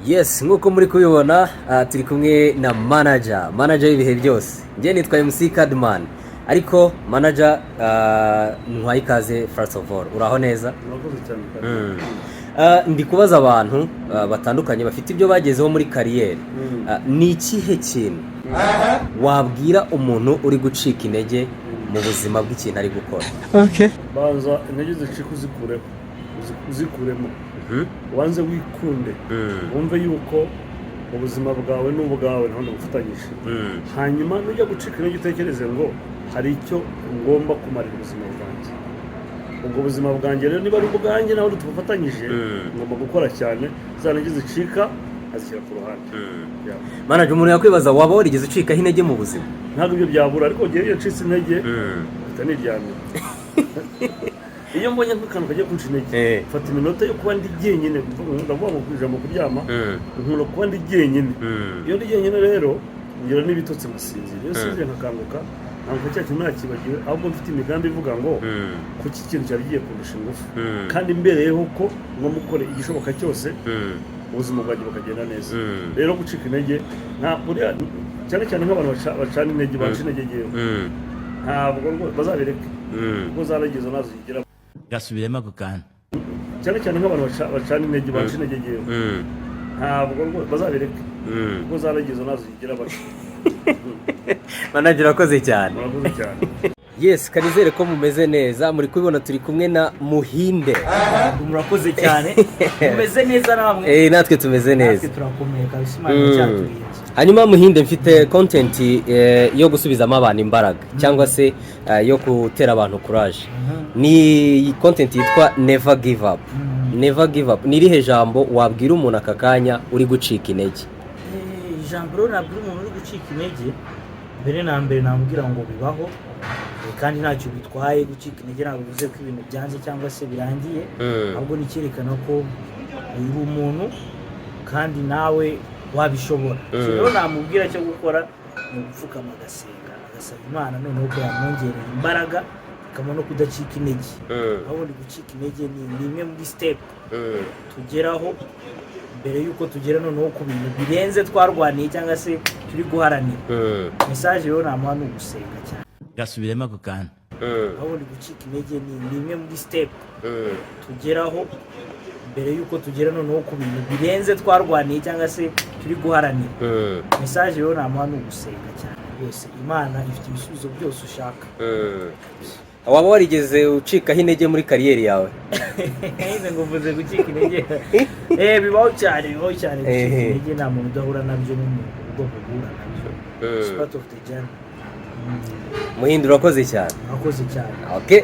Yes, nk'uko muri kubibona turi kumwe na manager y'ibihe byose. Njye nitwa MC Cadman. Ariko manager ntwaye ikaze first of all. Uraho neza? Urakoze cyane. Ndi kubaza abantu batandukanye bafite ibyo bagezeho muri kariyeri. Ni ikihe kintu wabwira umuntu uri gucika intege mu buzima bw'ikintu ari gukora? Okay. Banza intege zicika uzikuremo. Wanze wikunde. Wumve yuko ubuzima bwawe n'ubwawe ntabwo bufatanyije. Hanyuma nujya gucika intege utekereze ngo hari icyo ngomba kumarira ubuzima bwanjye. Ubwo buzima bwanjye rero niba ari ubwanjye naho tubufatanyije ngomba gukora cyane zanjye zicika azishyira ku ruhande. Manager, umuntu yakwibaza waba warigeze ucikaho intege mu buzima? Ntabwo ibyo byabura, ariko gihe iyo ncitse intege bitaniryamye. Iyo mbonye nk'akantu kajya kunca intege fata iminota yo kuba ndi jyenyine, ndavuga ngo kujamo kuryama nkunda kuba ndi jyenyine. Iyo ndi jyenyine rero ngira n'ibitotsi musinzira. Iyo sinzira nkakanguka ntabwo cya kintu nakibagiwe, ahubwo mfite imigambi ivuga ngo kuki ikintu cyari giye kundusha ingufu kandi mbereyeho ko ngo mukore igishoboka cyose ubuzima bwanjye bukagenda neza. Rero gucika intege cyane cyane nk'abantu bacana intege baca intege ngewe ntabwo bazabireka ubwo zarageze nazo zigera gasubiremo ako kantu. Cyane cyane nk'abantu bacana intege baca intege ngewe ntabwo bazabireka ubwo zarageze nazo zigera bake. Manager, urakoze cyane. Urakoze cyane. Yes, kanizere ko mumeze neza. Muri kubibona turi kumwe na Muhinde. Murakoze cyane. Mumeze neza namwe? Natwe tumeze neza. Natwe turakomeye kabisa, Imana cyaturinze. Hanyuma Muhinde, mfite content yo gusubizamo abantu imbaraga cyangwa se yo gutera abantu courage. Ni content yitwa Never Give Up. Never Give Up. Nirihe jambo wabwira umuntu aka kanya uri gucika intege? Ijambo rero nabwira umuntu uri gucika intege, mbere na mbere namubwira ngo bibaho kandi ntacyo bitwaye. Gucika intege ntabwo bivuze ko ibintu byanze cyangwa se birangiye, ahubwo ni cyerekana ko uri umuntu kandi nawe wabishobora. Rero namubwira cyo gukora ni gupfukama agasenga, agasaba Imana noneho ko yamwongerera imbaraga akaba no kudacika intege. Aho ni gucika intege ni imwe muri step tugeraho mbere yuko tugera noneho ku bintu birenze twarwaniye cyangwa se turi guharanira. Message rero namuha ni ugusenga cyane. Gasubiremo ako kantu. Aho ni gucika intege ni imwe muri step tugeraho mbere yuko tugera noneho ku bintu birenze twarwaniye cyangwa se turi guharanira. Message rero namuha ni ugusenga cyane rwose. Imana ifite ibisubizo byose ushaka. Waba warigeze ucikaho intege muri kariyeri yawe? Ngo mvuze gucika intege. Bibaho cyane gucika intege. Nta muntu udahura nabyo n'umuntu ugomba guhura nabyo. It's part of the journey. Muhinde, urakoze cyane. Urakoze cyane. Okay.